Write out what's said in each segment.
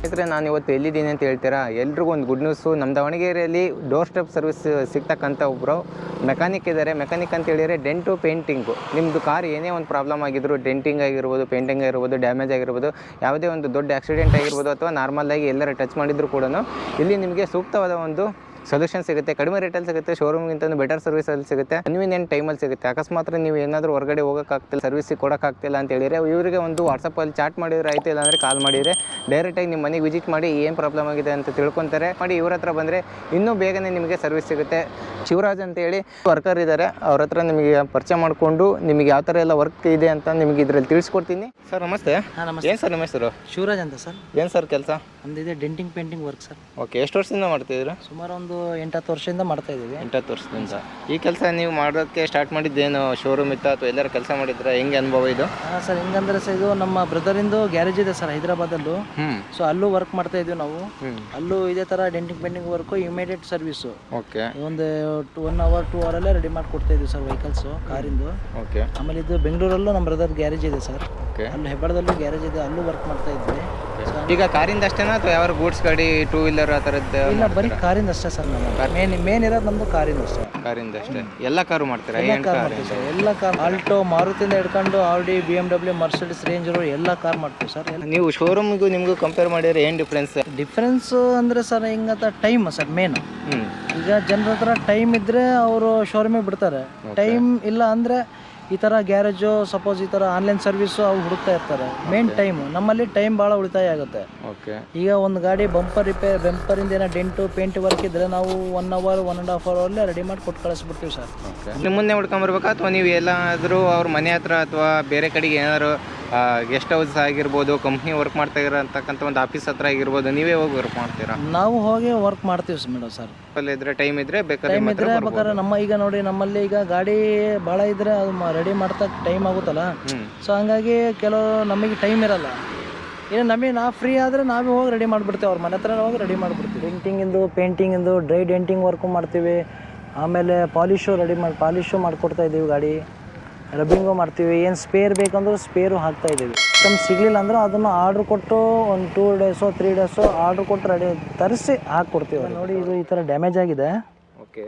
ಸ್ನೇಹಿತರೆ, ನಾನು ಇವತ್ತು ಎಲ್ಲಿದ್ದೀನಿ ಅಂತ ಹೇಳ್ತೀರಾ? ಎಲ್ರಿಗೂ ಒಂದು ಗುಡ್ ನ್ಯೂಸು. ನಮ್ಮ ದಾವಣಗೆರೆಯಲ್ಲಿ ಡೋರ್ ಸ್ಟೆಪ್ ಸರ್ವಿಸ್ ಸಿಗ್ತಕ್ಕಂಥ ಒಬ್ಬರು ಮೆಕ್ಯಾನಿಕ್ ಇದ್ದಾರೆ. ಮೆಕ್ಯಾನಿಕ್ ಅಂತ ಹೇಳಿದರೆ ಡೆಂಟು ಪೇಂಟಿಂಗು. ನಿಮ್ಮದು ಕಾರ್ ಏನೇ ಒಂದು ಪ್ರಾಬ್ಲಮ್ ಆಗಿದ್ರು, ಡೆಂಟಿಂಗ್ ಆಗಿರ್ಬೋದು, ಪೇಂಟಿಂಗ್ ಆಗಿರ್ಬೋದು, ಡ್ಯಾಮೇಜ್ ಆಗಿರ್ಬೋದು, ಯಾವುದೇ ಒಂದು ದೊಡ್ಡ ಆಕ್ಸಿಡೆಂಟ್ ಆಗಿರ್ಬೋದು ಅಥವಾ ನಾರ್ಮಲಾಗಿ ಎಲ್ಲರ ಟಚ್ ಮಾಡಿದ್ರು ಕೂಡ ಇಲ್ಲಿ ನಿಮಗೆ ಸೂಕ್ತವಾದ ಒಂದು ಸೊಲ್ಯೂಷನ್ ಸಿಗುತ್ತೆ. ಕಡಿಮೆ ರೇಟಲ್ಲಿ ಸಿಗುತ್ತೆ, ಶೋರೂಮ್ಗಿಂತ ಬೆಟರ್ ಸರ್ವಿಸಲ್ಲಿ ಸಿಗುತ್ತೆ, ಕನ್ವೀನಿಯಂಟ್ ಟೈಮಲ್ಲಿ ಸಿಗುತ್ತೆ. ಅಕಸ್ಮಾತ್ ನೀವು ಏನಾದರೂ ಹೊರಗಡೆ ಹೋಗೋಕ್ಕಾಗ್ತಿಲ್ಲ, ಸರ್ವಿಸಿಗೆ ಕೊಡೋಕ್ಕಾಗ್ತಿಲ್ಲ ಅಂತ ಹೇಳಿದರೆ ಇವರಿಗೆ ಒಂದು ವಾಟ್ಸಪ್ಪಲ್ಲಿ ಚಾಟ್ ಮಾಡಿದ್ರೆ ಆಯಿತು, ಇಲ್ಲಾಂದರೆ ಕಾಲ್ ಮಾಡಿದರೆ ಡೈರೆಕ್ಟಾಗಿ ನಿಮ್ಮ ಮನೆಗೆ ವಿಸಿಟ್ ಮಾಡಿ ಏನು ಪ್ರಾಬ್ಲಮ್ ಆಗಿದೆ ಅಂತ ತಿಳ್ಕೊತಾರೆ. ಮಾಡಿ ಇವ್ರ ಹತ್ರ ಬಂದರೆ ಇನ್ನೂ ಬೇಗನೆ ನಿಮಗೆ ಸರ್ವಿಸ್ ಸಿಗುತ್ತೆ. ಶಿವರಾಜ್ ಅಂತೇಳಿ ವರ್ಕರ್ ಇದ್ದಾರೆ, ಅವ್ರ ಹತ್ರ ನಿಮಗೆ ಪರಿಚಯ ಮಾಡಿಕೊಂಡು ನಿಮಗೆ ಯಾವ ಥರ ಎಲ್ಲ ವರ್ಕ್ ಇದೆ ಅಂತ ನಿಮಗೆ ಇದರಲ್ಲಿ ತಿಳಿಸ್ಕೊಡ್ತೀನಿ. ಸರ್ ನಮಸ್ತೆ. ನಮಸ್ತೆ. ಏನು ಸರ್ ನಿಮ್ಮ ಹೆಸರು? ಶಿವರಾಜ್ ಅಂತ ಸರ್. ಏನು ಸರ್ ಕೆಲಸ? ನಮ್ಮದಿದೆ denting painting work sir. Okay, ಎಷ್ಟು ವರ್ಷದಿಂದ ಮಾಡ್ತಿದ್ದೀರಾ? ಸುಮಾರು ಒಂದು 8-10 ವರ್ಷದಿಂದ ಮಾಡ್ತಾ ಇದ್ದೀವಿ. 8-10 ವರ್ಷದಿಂದ. ಈ ಕೆಲಸ ನೀವು ಮಾಡೋಕ್ಕೆ ಸ್ಟಾರ್ಟ್ ಮಾಡಿದ್ದೇನು ಶೋರೂಮ್ ಇತ್ತು ಅಥವಾ ಎಲ್ಲರೂ ಕೆಲಸ ಮಾಡಿದ್ರೆ ಹೆಂಗೆ ಅನುಭವ ಇದು? ಹಾಂ ಸರ್, ಹೆಂಗಂದ್ರೆ ಸರ್ ಇದು ನಮ್ಮ ಬ್ರದರಿಂದು ಗ್ಯಾರೇಜ್ ಇದೆ ಸರ್ ಹೈದರಾಬಾದಲ್ಲೂ. ಸೊ ಅಲ್ಲೂ ವರ್ಕ್ ಮಾಡ್ತಾ ಇದ್ದೀವಿ ನಾವು. ಅಲ್ಲೂ ಇದೇ ಥರ denting painting work immediate service. Okay, ಒಂದು 1 hour 2 hour ರೆಡಿ ಮಾಡಿ ಕೊಡ್ತಾ ಇದ್ದೀವಿ ಸರ್ ವೆಹಿಕಲ್ಸು ಕಾರಿಂದು. ಓಕೆ. ಆಮೇಲೆ ಇದು ಬೆಂಗಳೂರಲ್ಲೂ ನಮ್ಮ ಬ್ರದರ್ ಗ್ಯಾರೇಜ್ ಇದೆ ಸರ್. ಓಕೆ. ಅಲ್ಲಿ ಹೆಬ್ಬಳದಲ್ಲೂ ಗ್ಯಾರೇಜ್ ಇದೆ, ಅಲ್ಲೂ ವರ್ಕ್ ಮಾಡ್ತಾ ಇದ್ವಿ. ಈಗ ಕಾರಿಂದ ಅಷ್ಟೇನಾ ಅಥವಾ ಯಾವ ಗೂಡ್ಸ್ ಗಾಡಿ, 2 ವೀಲರ್ ಆ ಥರದ್ದು? ಇಲ್ಲ, ಬರೀ ಕಾರಿಂದ ಅಷ್ಟೇ ಸರ್. ನಮ್ಮ ಮೇನ್ ಇರೋದು ನಮ್ಮದು ಕಾರಿಂದ ಅಷ್ಟೇ. ಕಾರಿಂದ ಅಷ್ಟೇ? ಎಲ್ಲ ಕಾರು ಮಾಡ್ತೀರಾ? ಎಲ್ಲ ಕಾರ್, ಆಲ್ಟೋ, ಮಾರುತಿಯಿಂದ ಹಿಡ್ಕೊಂಡು ಆಡಿ, BMW, ಮರ್ಸಿಡಿಸ್, ರೇಂಜರು ಎಲ್ಲ ಕಾರ್ ಮಾಡ್ತೀವಿ ಸರ್. ನೀವು ಶೋರೂಮಿಗೂ ನಿಮಗೂ ಕಂಪೇರ್ ಮಾಡಿದ್ರೆ ಏನು ಡಿಫ್ರೆನ್ಸ್ ಅಂದರೆ ಸರ್ ಹಿಂಗಂತ ಟೈಮ್ ಸರ್ ಮೇನ್. ಈಗ ಜನರ ಹತ್ರ ಟೈಮ್ ಇದ್ದರೆ ಅವರು ಶೋರೂಮಿಗೆ ಬಿಡ್ತಾರೆ. ಟೈಮ್ ಇಲ್ಲ ಅಂದರೆ ಈ ಥರ ಗ್ಯಾರೇಜು, ಸಪೋಸ್ ಈ ಥರ ಆನ್ಲೈನ್ ಸರ್ವಿಸು ಅವು ಹುಡುಕ್ತಾ ಇರ್ತಾರೆ. ಮೇನ್ ಟೈಮು ನಮ್ಮಲ್ಲಿ ಟೈಮ್ ಭಾಳ ಉಳಿತಾಯ ಆಗುತ್ತೆ. ಓಕೆ. ಈಗ ಒಂದು ಗಾಡಿ ಬಂಪರಿಂದ ಏನೋ ಡೆಂಟು ಪೇಂಟ್ ವರ್ಕ್ ಇದ್ದರೆ ನಾವು 1 hour 1.5 hour ರೆಡಿ ಮಾಡಿ ಕೊಟ್ಟು ಕಳಿಸ್ಬಿಡ್ತೀವಿ ಸರ್. ನಿಮ್ಮನ್ನೇ ಹುಡ್ಕೊಂಬರ್ಬೇಕಾ ಅಥವಾ ನೀವು ಎಲ್ಲಾದರೂ ಅವ್ರ ಮನೆ ಹತ್ರ ಅಥವಾ ಬೇರೆ ಕಡೆಗೆ ಏನಾದ್ರು ಗೆಸ್ಟ್ ಹೌಸ್ ಆಗಿರ್ಬೋದು, ಕಂಪ್ನಿ ವರ್ಕ್ ಮಾಡ್ತಾ ಇರೋಂತಕ್ಕಂಥ ಒಂದು ಆಫೀಸ್ ಹತ್ರ ಆಗಿರ್ಬೋದು, ನೀವೇ ಹೋಗಿ ವರ್ಕ್ ಮಾಡ್ತೀರಾ? ನಾವು ಹೋಗಿ ವರ್ಕ್ ಮಾಡ್ತೀವಿ ಮೇಡಮ್ ಸರ್. ಇದ್ರೆ ಟೈಮ್ ಇದ್ರೆ ಬೇಕಾದ್ರೆ ನಮ್ಮ ಈಗ ನೋಡಿ ನಮ್ಮಲ್ಲಿ ಈಗ ಗಾಡಿ ಭಾಳ ಇದ್ರೆ ಅದು ರೆಡಿ ಮಾಡ್ತಾ ಟೈಮ್ ಆಗುತ್ತಲ್ಲ. ಸೊ ಹಂಗಾಗಿ ಕೆಲವು ನಮಗೆ ಟೈಮ್ ಇರಲ್ಲ. ಇನ್ನು ನಾವು ಫ್ರೀ ಆದರೆ ನಾವೇ ಹೋಗಿ ರೆಡಿ ಮಾಡಿಬಿಡ್ತೇವೆ, ಅವ್ರ ಮನೆ ಹತ್ರ ಹೋಗಿ ರೆಡಿ ಮಾಡಿಬಿಡ್ತೀವಿ. ಡೆಂಟಿಂಗಿಂದು, ಪೇಂಟಿಂಗಿಂದು, ಡ್ರೈ ಡೆಂಟಿಂಗ್ ವರ್ಕು ಮಾಡ್ತೀವಿ. ಆಮೇಲೆ ಪಾಲಿಶು ಮಾಡಿಕೊಡ್ತಾ ಇದ್ದೀವಿ. ಗಾಡಿ ರಬ್ಬಿಂಗು ಮಾಡ್ತೀವಿ. ಏನು ಸ್ಪೇರ್ ಬೇಕಂದ್ರೆ ಸ್ಪೇರು ಹಾಕ್ತಾ ಇದ್ದೀವಿ. ಸಿಗಲಿಲ್ಲ ಅಂದ್ರೆ ಅದನ್ನು ಆರ್ಡ್ರ್ ಕೊಟ್ಟು ಒಂದು 2 days 3 days ಆರ್ಡ್ರ್ ಕೊಟ್ಟು ರೆಡಿ ತರಿಸಿ ಹಾಕ್ಕೊಡ್ತೀವಿ. ನೋಡಿ, ಇದು ಈ ಥರ ಡ್ಯಾಮೇಜ್ ಆಗಿದೆ. ಓಕೆ.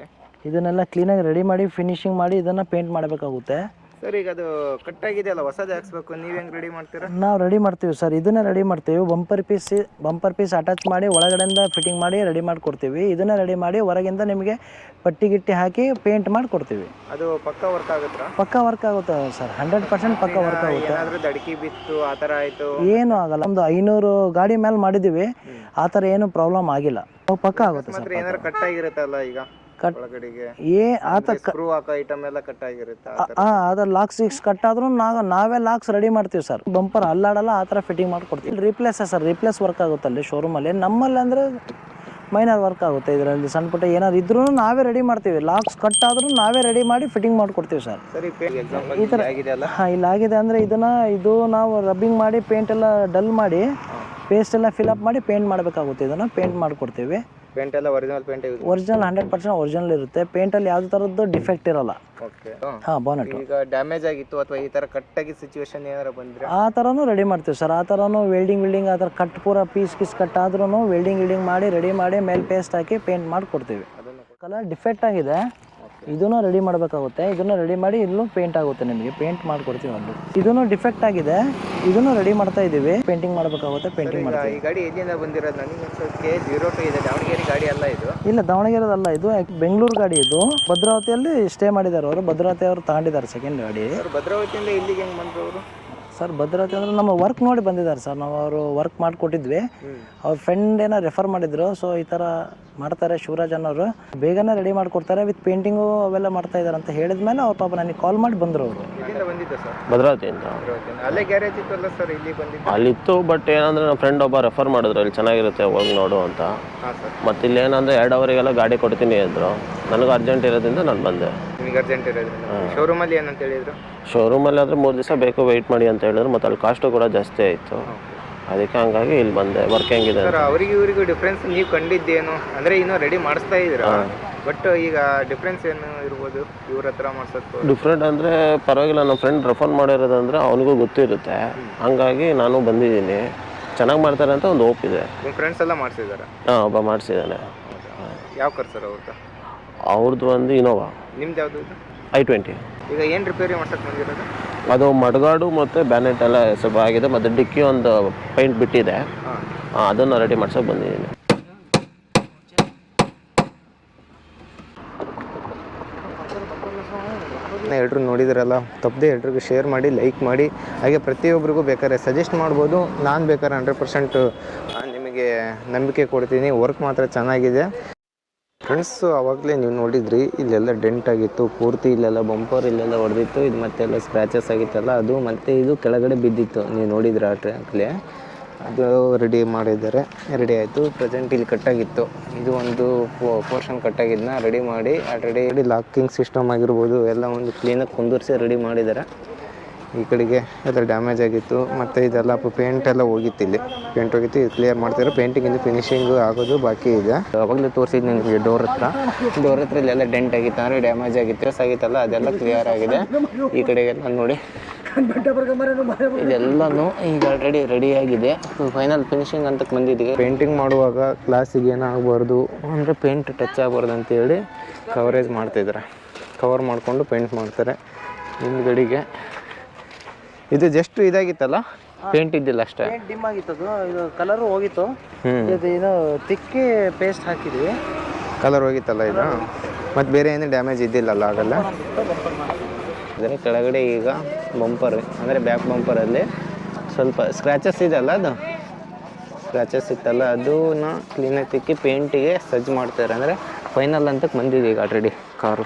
ಇದನ್ನೆಲ್ಲ ಕ್ಲೀನಾಗಿ ರೆಡಿ ಮಾಡಿ ಫಿನಿಶಿಂಗ್ ಮಾಡಿ ಇದನ್ನು ಪೇಂಟ್ ಮಾಡಬೇಕಾಗುತ್ತೆ. ಸರ್, ಈಗ ಅದು ಕಟ್ ಆಗಿದೆ ಅಲ್ಲ, ಹೊಸದು ಹಾಕ್ಸ್ಬೇಕು, ನೀವು ಹೆಂಗೆ ರೆಡಿ ಮಾಡ್ತೀರಾ? ನಾವು ರೆಡಿ ಮಾಡ್ತೀವಿ ಸರ್, ಇದನ್ನೇ ರೆಡಿ ಮಾಡ್ತೀವಿ. ಬಂಪರ್ ಪೀಸ್ ಅಟ್ಯಾಚ್ ಮಾಡಿ ಒಳಗಡೆಯಿಂದ ಫಿಟ್ಟಿಂಗ್ ಮಾಡಿ ರೆಡಿ ಮಾಡಿಕೊಡ್ತೀವಿ. ಇದನ್ನೇ ರೆಡಿ ಮಾಡಿ ಹೊರಗಿಂದ ನಿಮಗೆ ಪಟ್ಟಿ ಗಿಟ್ಟಿ ಹಾಕಿ ಪೇಂಟ್ ಮಾಡಿ ಕೊಡ್ತೀವಿ. ಅದು ಪಕ್ಕಾ ವರ್ಕ್ ಆಗುತ್ತಾ? ಪಕ್ಕಾ ವರ್ಕ್ ಆಗುತ್ತೆ ಸರ್, 100% ಪಕ್ಕಾ ವರ್ಕ್ ಆಗುತ್ತೆ. ದಡ್ಕಿ ಬಿತ್ತು ಆ ಥರ ಆಯಿತು ಏನೂ ಆಗಲ್ಲ. ಒಂದು 500 ಗಾಡಿ ಮೇಲೆ ಮಾಡಿದ್ದೀವಿ, ಆ ಥರ ಏನು ಪ್ರಾಬ್ಲಮ್ ಆಗಿಲ್ಲ. ಪಕ್ಕಾ ಆಗುತ್ತೆ ಸರ್. ಏನಾದ್ರು ಕಟ್ ಆಗಿರುತ್ತಲ್ಲ ಈಗ ಅದ್ರ ಲಾಕ್ಸ್ ಕಟ್ ಆದ್ರೂ ನಾವೇ ಲಾಕ್ಸ್ ರೆಡಿ ಮಾಡ್ತೀವಿ ಸರ್. ಬಂಪರ್ ಅಲ್ಲಾಡಲ್ಲ, ಆ ಥರ ಫಿಟ್ಟಿಂಗ್ ಮಾಡ್ಕೊಡ್ತೀವಿ. ರಿಪ್ಲೇಸ್ ವರ್ಕ್ ಆಗುತ್ತೆ ಅಲ್ಲಿ ಶೋರೂಮಲ್ಲಿ. ನಮ್ಮಲ್ಲಿ ಅಂದರೆ ಮೈನರ್ ವರ್ಕ್ ಆಗುತ್ತೆ. ಇದರಲ್ಲಿ ಸಣ್ಣ ಪುಟ್ಟ ಏನಾದ್ರು ಇದ್ರೂ ನಾವೇ ರೆಡಿ ಮಾಡ್ತೀವಿ. ಲಾಕ್ಸ್ ಕಟ್ ಆದ್ರೂ ನಾವೇ ರೆಡಿ ಮಾಡಿ ಫಿಟ್ಟಿಂಗ್ ಮಾಡ್ಕೊಡ್ತೀವಿ ಸರ್. ಈ ಥರ ಇಲ್ಲಾಗಿದೆ ಅಂದರೆ ಇದು ನಾವು ರಬ್ಬಿಂಗ್ ಮಾಡಿ ಪೇಂಟ್ ಎಲ್ಲ ಡಲ್ ಮಾಡಿ ಪೇಸ್ಟ್ ಎಲ್ಲ ಫಿಲ್ಅಪ್ ಮಾಡಿ ಪೇಂಟ್ ಮಾಡಬೇಕಾಗುತ್ತೆ. ಇದನ್ನು ಪೇಂಟ್ ಮಾಡಿಕೊಡ್ತೀವಿ. ಪೇಂಟ್ ಎಲ್ಲ ಒರಿಜಿನಲ್ 100% ಒರಿಜಿನಲ್ ಇರುತ್ತೆ. ಪೇಂಟಲ್ಲಿ ಯಾವುದೇ ಥರದ್ದು ಡಿಫೆಕ್ಟ್ ಇರಲ್ಲ. ಬಾನೆಟ್ ಈಗ ಡ್ಯಾಮೇಜ್ ಆಗಿತ್ತು ಅಥವಾ ಈ ಥರ ಕಟ್ ಆಗಿ ಸಿಚುವೇಶನ್ ಏನಾರ ಬಂದರೆ ಆ ಥರನೂ ರೆಡಿ ಮಾಡ್ತೀವಿ ಸರ್. ಆ ಥರನೂ ವೆಲ್ಡಿಂಗ್ ಆ ಥರ ಕಟ್ ಪೂರ ಪೀಸ್ ಕಟ್ ಆದ್ರೂ ವೆಲ್ಡಿಂಗ್ ಮಾಡಿ ರೆಡಿ ಮಾಡಿ ಮೇಲೆ ಪೇಸ್ಟ್ ಹಾಕಿ ಪೇಂಟ್ ಮಾಡಿಕೊಡ್ತೀವಿ. ಕಲರ್ ಡಿಫೆಕ್ಟ್ ಆಗಿದೆ, ಇದನ್ನು ರೆಡಿ ಮಾಡಬೇಕಾಗುತ್ತೆ. ಇದನ್ನು ರೆಡಿ ಮಾಡಿ ಇಲ್ಲೂ ಪೇಂಟ್ ಆಗುತ್ತೆ, ನಿಮಗೆ ಪೇಂಟ್ ಮಾಡಿಕೊಡ್ತೀವಿ. ಅಲ್ಲಿ ಇದನ್ನು ಡಿಫೆಕ್ಟ್ ಆಗಿದೆ, ಇದನ್ನು ರೆಡಿ ಮಾಡ್ತಾ ಇದ್ದೀವಿ. ಪೇಂಟಿಂಗ್ ಮಾಡಬೇಕಾಗುತ್ತೆ, ಪೇಂಟಿಂಗ್ ಮಾಡ್ತೀವಿ. ಈ ಗಾಡಿ ಎಲ್ಲಿಂದ ಬಂದಿರೋದು? ನನಗೆ ಅನ್ಸೋಕ್ಕೆ 02 ಇದೆ, ದಾವಣಗೆರೆ ಗಾಡಿ ಅಲ್ಲ ಇದು? ಇಲ್ಲ, ದಾವಣಗೆರೆದಲ್ಲ, ಇದು ಬೆಂಗಳೂರು ಗಾಡಿ. ಇದು ಭದ್ರಾವತಿಯಲ್ಲಿ ಸ್ಟೇ ಮಾಡಿದ್ದಾರೆ ಅವರು. ಭದ್ರಾವತಿ ಅವರು ತಗೊಂಡಿದ್ದಾರೆ ಸೆಕೆಂಡ್ ಗಾಡಿ. ಭದ್ರಾವತಿಯಿಂದ ಇಲ್ಲಿಗೆ ಹೆಂಗೆ ಬಂದರು ಅವರು? ಸರ್, ಭದ್ರಾವತಿ ಅಂದರೆ ನಮ್ಮ ವರ್ಕ್ ನೋಡಿ ಬಂದಿದ್ದಾರೆ ಸರ್. ನಾವು ಅವರು ವರ್ಕ್ ಮಾಡಿಕೊಟ್ಟಿದ್ವಿ. ಅವ್ರ ಫ್ರೆಂಡ್ ಏನೋ ರೆಫರ್ ಮಾಡಿದ್ರು. ಸೊ ಈ ಥರ ಮಾಡ್ತಾರೆ ಶಿವರಾಜ್ ಅನ್ನೋರು, ಬೇಗನೆ ರೆಡಿ ಮಾಡಿಕೊಡ್ತಾರೆ, ವಿತ್ ಪೇಂಟಿಂಗು ಅವೆಲ್ಲ ಮಾಡ್ತಾ ಇದ್ದಾರೆ ಅಂತ ಹೇಳಿದ ಮೇಲೆ ಅವ್ರ ಪಾಪ ನನಗೆ ಕಾಲ್ ಮಾಡಿ ಬಂದರು ಅವರು. ಭದ್ರಾವತಿಯಿಂದ. ಅಲ್ಲೇ ಗ್ಯಾರೇಜ್ ಇತ್ತಲ್ಲ ಸರ್, ಇಲ್ಲಿ ಬಂದಿದ್ದು? ಅಲ್ಲಿತ್ತು, ಬಟ್ ಏನಂದ್ರೆ ನಮ್ಮ ಫ್ರೆಂಡ್ ಒಬ್ಬ ರೆಫರ್ ಮಾಡಿದ್ರು, ಇಲ್ಲಿ ಚೆನ್ನಾಗಿರುತ್ತೆ ಹೋಗಿ ನೋಡು ಅಂತ. ಮತ್ತು ಇಲ್ಲಿ ಏನಂದರೆ 2 ಅವರಿಗೆಲ್ಲ ಗಾಡಿ ಕೊಡ್ತೀನಿ ಅಂದರು. ನನಗೂ ಅರ್ಜೆಂಟ್ ಇರೋದ್ರಿಂದ ನಾನು ಬಂದೆ. ನಿಮಗೆ ಅರ್ಜೆಂಟ್ ಇರೋದ್ರಿಂದ? ಶೋರೂಮಲ್ಲಿ ಏನಂತ ಹೇಳಿದ್ರು? ಶೋರೂಮಲ್ಲಿ ಆದರೆ 3 ದಿವಸ ಬೇಕು ವೆಯ್ಟ್ ಮಾಡಿ ಅಂತ ಹೇಳಿದ್ರು. ಮತ್ತು ಅಲ್ಲಿ ಕಾಸ್ಟು ಕೂಡ ಜಾಸ್ತಿ ಆಯಿತು. ಅದಕ್ಕೆ ಹಂಗಾಗಿ ಇಲ್ಲಿ ಬಂದೆ. ವರ್ಕ್ ಹೆಂಗಿದೆ ಸರ್? ಅವರಿಗೂ ಇವರಿಗೂ ಡಿಫ್ರೆನ್ಸ್ ನೀವು ಕಂಡಿದ್ದೇನು? ಅಂದರೆ ಇನ್ನೂ ರೆಡಿ ಮಾಡಿಸ್ತಾ ಇದ್ದೀರಾ, ಬಟ್ ಈಗ ಡಿಫ್ರೆನ್ಸ್ ಏನು ಇರ್ಬೋದು ಇವ್ರ ಹತ್ರ ಮಾಡ್ಸೋದು? ಡಿಫ್ರೆಂಟ್ ಅಂದರೆ ಪರವಾಗಿಲ್ಲ, ನಮ್ಮ ಫ್ರೆಂಡ್ ರೆಫರ್ ಮಾಡಿರೋದಂದರೆ ಅವನಿಗೂ ಗೊತ್ತಿರುತ್ತೆ. ಹಂಗಾಗಿ ನಾನು ಬಂದಿದ್ದೀನಿ. ಚೆನ್ನಾಗಿ ಮಾಡ್ತಾರೆ ಅಂತ ಒಂದು ಹೋಪ್ ಇದೆ. ನಿಮ್ಮ ಫ್ರೆಂಡ್ಸ್ ಎಲ್ಲ ಮಾಡಿಸಿದ್ದಾರೆ? ಹಾಂ, ಒಬ್ಬ ಮಾಡಿಸಿದ್ದಾನೆ. ಯಾವ ಕಾರ್ ಸರ್ ಅವ್ರದ್ದು? ಅವ್ರದ್ದು ಒಂದು ಇನೋವಾ. ನಿಮ್ದು ಯಾವುದು ಇದು? i20. ಈಗ ಏನು ರಿಪೇರಿ ಮಾಡ್ಸಕ್ಕೆ ಬಂದಿರೋದು? ಅದು ಮಡ್ಗಾಡು ಮತ್ತು ಬ್ಯಾನೆಟ್ ಎಲ್ಲ ಸ್ವಲ್ಪ ಆಗಿದೆ, ಮತ್ತು ಡಿಕ್ಕಿ ಒಂದು ಪೇಂಟ್ ಬಿಟ್ಟಿದೆ. ಅದನ್ನು ರೆಡಿ ಮಾಡ್ಸೋಕೆ ಬಂದಿದ್ದೀನಿ. ಎಲ್ಲರೂ ನೋಡಿದ್ರಲ್ಲ, ತಪ್ಪದೆ ಎಲ್ರಿಗೂ ಶೇರ್ ಮಾಡಿ, ಲೈಕ್ ಮಾಡಿ, ಹಾಗೆ ಪ್ರತಿಯೊಬ್ಬರಿಗೂ ಬೇಕಾದ್ರೆ ಸಜೆಸ್ಟ್ ಮಾಡ್ಬೋದು. ನಾನು ಬೇಕಾದ್ರೆ 100% ನಿಮಗೆ ನಂಬಿಕೆ ಕೊಡ್ತೀನಿ. ವರ್ಕ್ ಮಾತ್ರ ಚೆನ್ನಾಗಿದೆ ಫ್ರೆಂಡ್ಸು. ಆವಾಗಲೇ ನೀವು ನೋಡಿದ್ರಿ, ಇಲ್ಲೆಲ್ಲ ಡೆಂಟ್ ಆಗಿತ್ತು ಪೂರ್ತಿ, ಇಲ್ಲೆಲ್ಲ ಬಂಪರ್ ಇಲ್ಲೆಲ್ಲ ಹೊಡೆದಿತ್ತು, ಇದು ಮತ್ತೆಲ್ಲ ಸ್ಕ್ರ್ಯಾಚಸ್ ಆಗಿತ್ತಲ್ಲ ಅದು, ಮತ್ತು ಇದು ಕೆಳಗಡೆ ಬಿದ್ದಿತ್ತು. ನೀವು ನೋಡಿದ್ರೆ ಆ ಟ್ರ್ಯಾಕ್ಲೆ ಅದು ರೆಡಿ ಮಾಡಿದ್ದಾರೆ, ರೆಡಿ ಆಯಿತು. ಪ್ರೆಸೆಂಟ್ ಇಲ್ಲಿ ಕಟ್ಟಾಗಿತ್ತು, ಇದು ಒಂದು ಪೋರ್ಷನ್ ಕಟ್ಟಾಗಿದ್ದನ್ನ ರೆಡಿ ಮಾಡಿ ಆಲ್ರೆಡಿ ಲಾಕಿಂಗ್ ಸಿಸ್ಟಮ್ ಆಗಿರ್ಬೋದು ಎಲ್ಲ ಒಂದು ಕ್ಲೀನಾಗಿ ಕುಂದಿರಿಸಿ ರೆಡಿ ಮಾಡಿದ್ದಾರೆ. ಈ ಕಡೆಗೆ ಎಲ್ಲ ಡ್ಯಾಮೇಜ್ ಆಗಿತ್ತು, ಮತ್ತು ಇದೆಲ್ಲ ಪೇಂಟ್ ಎಲ್ಲ ಹೋಗಿತ್ತು, ಇಲ್ಲಿ ಪೇಂಟ್ ಹೋಗಿತ್ತು, ಇದು ಕ್ಲಿಯರ್ ಮಾಡ್ತಾರೆ. ಪೇಂಟಿಂಗ್ ಇಂದು ಫಿನಿಶಿಂಗು ಆಗೋದು ಬಾಕಿ ಇದೆ. ಅವಾಗಲೇ ತೋರಿಸಿದ್ದು ನಿಮಗೆ ಡೋರ್ ಹತ್ರ ಇಲ್ಲೆಲ್ಲ ಡೆಂಟ್ ಆಗಿತ್ತು, ಅಂದರೆ ಡ್ಯಾಮೇಜ್ ಆಗಿತ್ತು, ಆಗಿತ್ತಲ್ಲ ಅದೆಲ್ಲ ಕ್ಲಿಯರ್ ಆಗಿದೆ. ಈ ಕಡೆಗೆಲ್ಲ ನೋಡಿ ಇದೆಲ್ಲನೂ ಈಗ ಆಲ್ರೆಡಿ ರೆಡಿಯಾಗಿದೆ, ಫೈನಲ್ ಫಿನಿಶಿಂಗ್ ಅಂತ ಬಂದಿದ್ದೀವಿ. ಪೇಂಟಿಂಗ್ ಮಾಡುವಾಗ ಗ್ಲಾಸಿಗೆ ಏನಾಗಬಾರ್ದು ಅಂದರೆ ಪೇಂಟ್ ಟಚ್ ಆಗಬಾರ್ದು ಅಂತೇಳಿ ಕವರೇಜ್ ಮಾಡ್ತಾಯಿದ್ದಾರೆ, ಕವರ್ ಮಾಡಿಕೊಂಡು ಪೇಂಟ್ ಮಾಡ್ತಾರೆ. ಹಿಂದ್ಗಡೆಗೆ ಇದು ಜಸ್ಟ್ ಇದಾಗಿತ್ತಲ್ಲ, ಪೇಂಟ್ ಇದ್ದಿಲ್ಲ ಅಷ್ಟೇ, ಡಿಮ್ ಆಗಿತ್ತು, ಇದು ಕಲರ್ ಹೋಗಿತ್ತು. ಇದು ಏನೋ ತಿಕ್ಕಿ ಪೇಸ್ಟ್ ಹಾಕಿದ್ವಿ, ಕಲರ್ ಹೋಗಿತ್ತಲ್ಲ ಇದು. ಮತ್ತು ಬೇರೆ ಏನು ಡ್ಯಾಮೇಜ್ ಇದ್ದಿಲ್ಲಲ್ಲ, ಆಗಲ್ಲ. ಅದರ ಕೆಳಗಡೆ ಈಗ ಬಂಪರ್ ಅಂದರೆ ಬ್ಯಾಕ್ ಬಂಪರಲ್ಲಿ ಸ್ವಲ್ಪ ಸ್ಕ್ರ್ಯಾಚಸ್ ಇದೆಯಲ್ಲ, ಅದು ಸ್ಕ್ರ್ಯಾಚಸ್ ಇತ್ತಲ್ಲ ಅದನ್ನ ಕ್ಲೀನಾಗಿ ತಿಕ್ಕಿ ಪೇಂಟಿಗೆ ಸಜ್ಜು ಮಾಡ್ತಾರೆ. ಅಂದರೆ ಫೈನಲ್ ಅಂತಕ್ಕೆ ಬಂದಿದೆ ಈಗ ಆಲ್ರೆಡಿ ಕಾರು.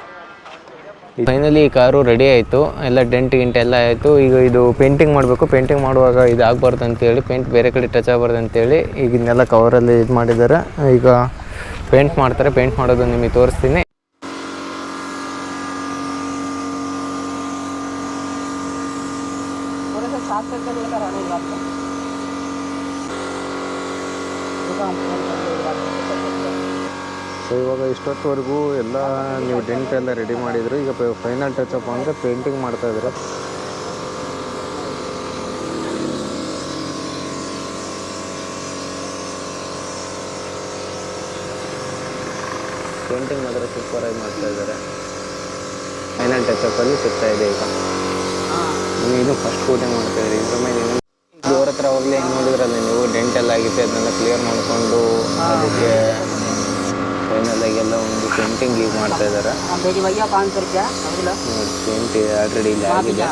ಫೈನಲಿ ಈ ಕಾರು ರೆಡಿ ಆಯಿತು, ಎಲ್ಲ ಡೆಂಟ್ ಗಿಂಟ್ ಎಲ್ಲ ಆಯಿತು. ಈಗ ಇದು ಪೇಂಟಿಂಗ್ ಮಾಡಬೇಕು. ಪೇಂಟಿಂಗ್ ಮಾಡುವಾಗ ಇದು ಆಗಬಾರ್ದು ಅಂತೇಳಿ, ಪೇಂಟ್ ಬೇರೆ ಕಡೆ ಟಚ್ ಆಗಬಾರ್ದು ಅಂತೇಳಿ ಈಗ ಇದನ್ನೆಲ್ಲ ಕವರಲ್ಲಿ ಇದು ಮಾಡಿದ್ದಾರೆ. ಈಗ ಪೇಂಟ್ ಮಾಡ್ತಾರೆ, ಪೇಂಟ್ ಮಾಡೋದು ನಿಮಗೆ ತೋರಿಸ್ತೀನಿ. ಸೊ ಇವಾಗ ಇಷ್ಟೊತ್ತವರೆಗೂ ಎಲ್ಲ ನೀವು ಡೆಂಟ್ ಎಲ್ಲ ರೆಡಿ ಮಾಡಿದ್ರು. ಈಗ ಫೈನಲ್ ಟಚಪ್ ಅಂದರೆ ಪೇಂಟಿಂಗ್ ಮಾಡ್ತಾಯಿದ್ರು. ಪೇಂಟಿಂಗ್ ಮಾತ್ರ ಸೂಪರಾಗಿ ಮಾಡ್ತಾಯಿದ್ದಾರೆ. ಫೈನಲ್ ಟಚಪ್ಪಲ್ಲಿ ಸಿಗ್ತಾಯಿದೆ. ಈಗ ಇದು ಫಸ್ಟ್ ಕೋಟಿಂಗ್ ಮಾಡ್ತಾಯಿದ್ರಿ. ಇದ್ರ ಮೇಲೆ ಡೋರ್ ಹತ್ರ ಹೋಗಲಿ ಹೆಂಗೆ ನೋಡಿದ್ರಲ್ಲ ನೀವು, ಡೆಂಟ್ ಎಲ್ಲ ಆಗಿತ್ತು, ಅದನ್ನೆಲ್ಲ ಕ್ಲಿಯರ್ ಮಾಡಿಕೊಂಡು ಅದಕ್ಕೆ ಫೈನಲಾಗಿ ಎಲ್ಲ ಒಂದು ಪೇಂಟಿಂಗ್ ಈಗ ಮಾಡ್ತಾ ಇದ್ದಾರೆ. ನೋಡಿ ಪೇಂಟ್ ಆಲ್ರೆಡಿ ಇಲ್ಲಿ ಆಗಿದೆ.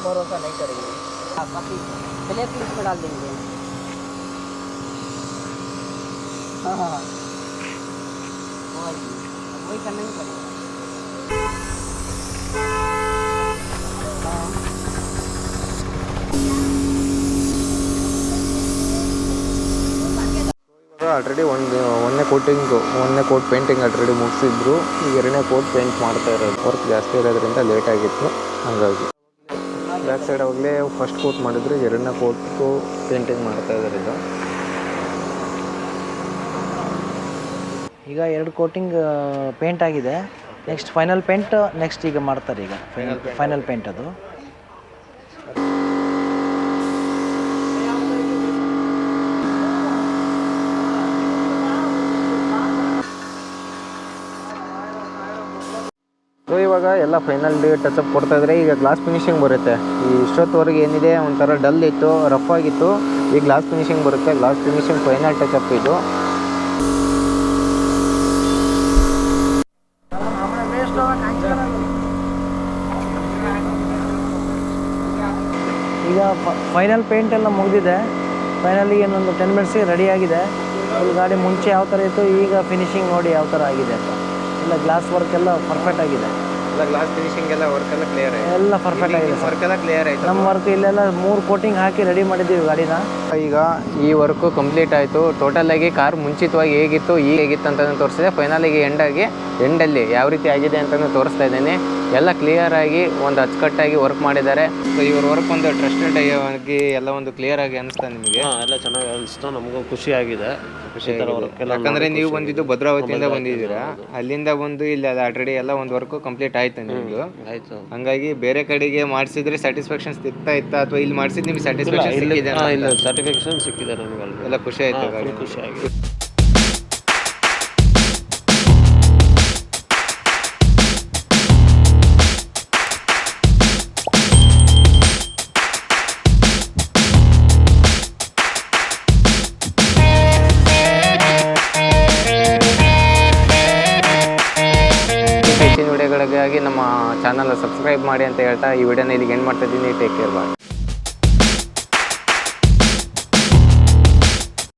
भरोसा नहीं करेंगे, काफी ब्लैक लिस्ट में डाल देंगे। हाँ, वही करना ही पड़ेगा। ಆಲ್ರೆಡಿ ಒಂದನೇ ಕೋಟ್ ಪೇಂಟಿಂಗ್ ಆಲ್ರೆಡಿ ಮುಗಿಸಿದ್ರು. ಈಗ ಎರಡನೇ ಕೋಟ್ ಪೇಂಟ್ ಮಾಡ್ತಾ ಇರೋದು. ವರ್ಕ್ ಜಾಸ್ತಿ ಇರೋದ್ರಿಂದ ಲೇಟ್ ಆಗಿತ್ತು, ಹಾಗಾಗಿ ಬ್ಯಾಕ್ ಸೈಡ್ ಅವಾಗಲೇ ಫಸ್ಟ್ ಕೋಟ್ ಮಾಡಿದ್ರು, ಎರಡನೇ ಕೋಟು ಪೇಂಟಿಂಗ್ ಮಾಡ್ತಾ ಇದ್ದಾರೆ. ಇದು ಈಗ 2 ಕೋಟಿಂಗ್ ಪೇಂಟ್ ಆಗಿದೆ. ನೆಕ್ಸ್ಟ್ ಫೈನಲ್ ಪೇಂಟ್ ನೆಕ್ಸ್ಟ್ ಈಗ ಮಾಡ್ತಾರೆ. ಈಗ ಫೈನಲ್ ಪೇಂಟ್ ಅದು. ಸೊ ಇವಾಗ ಎಲ್ಲ ಫೈನಲ್ ಟಚಪ್ ಕೊಡ್ತಾ ಇದ್ರೆ. ಈಗ ಗ್ಲಾಸ್ ಫಿನಿಶಿಂಗ್ ಬರುತ್ತೆ. ಈ ಇಷ್ಟೊತ್ತವರೆಗೆ ಏನಿದೆ ಒಂಥರ ಡಲ್ ಇತ್ತು, ರಫ್ ಆಗಿತ್ತು. ಈಗ ಗ್ಲಾಸ್ ಫಿನಿಶಿಂಗ್ ಬರುತ್ತೆ. ಗ್ಲಾಸ್ ಫಿನಿಶಿಂಗ್ ಫೈನಲ್ ಟಚಪ್ ಇದು. ಈಗ ಫೈನಲ್ ಪೇಂಟ್ ಎಲ್ಲ ಮುಗಿದಿದೆ. ಫೈನಲಿ ಇನ್ನೊಂದು 10 ಮಿನಿಟ್ಸಿಗೆ ರೆಡಿ ಆಗಿದೆ. ಫುಲ್ ಗಾಡಿ ಮುಂಚೆ ಯಾವ ಥರ ಇತ್ತು, ಈಗ ಫಿನಿಶಿಂಗ್ ನೋಡಿ ಯಾವ ಥರ ಆಗಿದೆ ಅಂತ. ಎಲ್ಲ ಗ್ಲಾಸ್ ವರ್ಕ್ ಎಲ್ಲ ಪರ್ಫೆಕ್ಟ್ ಆಗಿದೆ. ಎಲ್ಲ ಗ್ಲಾಸ್ ಫಿನಿಶಿಂಗ್ ಎಲ್ಲ ವರ್ಕ್ ಎಲ್ಲ ಕ್ಲಿಯರ್ ಆಗಿದೆ. ಎಲ್ಲ ಪರ್ಫೆಕ್ಟ್ ಆಗಿದೆ. ವರ್ಕ್ ಎಲ್ಲ ಕ್ಲಿಯರ್ ಆಯಿತು. ನಮ್ಮ ವರ್ಕ್ ಇಲ್ಲೆಲ್ಲ 3 ಕೋಟಿಂಗ್ ಹಾಕಿ ರೆಡಿ ಮಾಡಿದ್ದೀವಿ ಗಾಡಿನ. ಈಗ ಈ ವರ್ಕು ಕಂಪ್ಲೀಟ್ ಆಯಿತು. ಟೋಟಲಾಗಿ ಕಾರ್ ಮುಂಚಿತವಾಗಿ ಹೇಗಿತ್ತು, ಈಗ ಹೇಗಿತ್ತು ಅಂತಲೂ ತೋರಿಸಿದೆ. ಫೈನಲಿಗೆ ಎಂಡಲ್ಲಿ ಯಾವ ರೀತಿ ಆಗಿದೆ ಅಂತಲೂ ತೋರಿಸ್ತಾ ಇದ್ದೇನೆ. ಎಲ್ಲ ಕ್ಲಿಯರಾಗಿ ಒಂದು ಅಚ್ಚುಕಟ್ಟಾಗಿ ವರ್ಕ್ ಮಾಡಿದ್ದಾರೆ. ಸೊ ಇವ್ರ ವರ್ಕ್ ಒಂದು ಟ್ರಸ್ಟೆಡ್ ಆಗಿ ಎಲ್ಲ ಒಂದು ಕ್ಲಿಯರ್ ಆಗಿ ಅನಿಸ್ತಾ ನಿಮಗೆ? ಎಲ್ಲ ಚೆನ್ನಾಗಿ ಅನಿಸ್ತು, ನಮಗೂ ಖುಷಿಯಾಗಿದೆ. ಯಾಕಂದ್ರೆ ನೀವು ಬಂದಿದ್ದು ಭದ್ರಾವತಿಯಿಂದ ಬಂದಿದ್ದೀರಾ, ಅಲ್ಲಿಂದ ಬಂದು ಇಲ್ಲಿ ಆಲ್ರೆಡಿ ಎಲ್ಲ ಒಂದು ವರ್ಕ್ ಕಂಪ್ಲೀಟ್ ಆಯ್ತು ನಿಮ್ದು. ಆಯ್ತು. ಹಂಗಾಗಿ ಬೇರೆ ಕಡೆಗೆ ಮಾಡಿಸಿದ್ರೆ ಸ್ಯಾಟಿಸ್ಫ್ಯಾಕ್ಷನ್ ಇತ್ತಾ ಅಥವಾ ಇಲ್ಲಿ ಮಾಡಿಸಿದ್ ನಿಮ್ಗೆ ಸ್ಯಾಟಿಸ್ಫ್ಯಾಕ್ಷನ್ ಸಿಕ್ಕಿದೆ? ಇಲ್ಲ, ಸರ್ಟಿಫಿಕೇಶನ್ ಸಿಕ್ಕಿದೆ ನನಗೆ. ಎಲ್ಲ ಖುಷಿ ಆಯ್ತು? ಖುಷಿಯಾಗಿದೆ. ಹೆಚ್ಚಿನ ವಿಡಿಯೋಗಳಿಗಾಗಿ ನಮ್ಮ ಚಾನಲ್ ಸಬ್ಸ್ಕ್ರೈಬ್ ಮಾಡಿ ಅಂತ ಹೇಳ್ತಾ ಈ ವಿಡಿಯೋನ ಇಲ್ಲಿಗೆ ಎಂಡ್ ಮಾಡ್ತಾ ಇದ್ದೀನಿ. ಟೇಕ್ ಕೇರ್, ಬಾಯ್.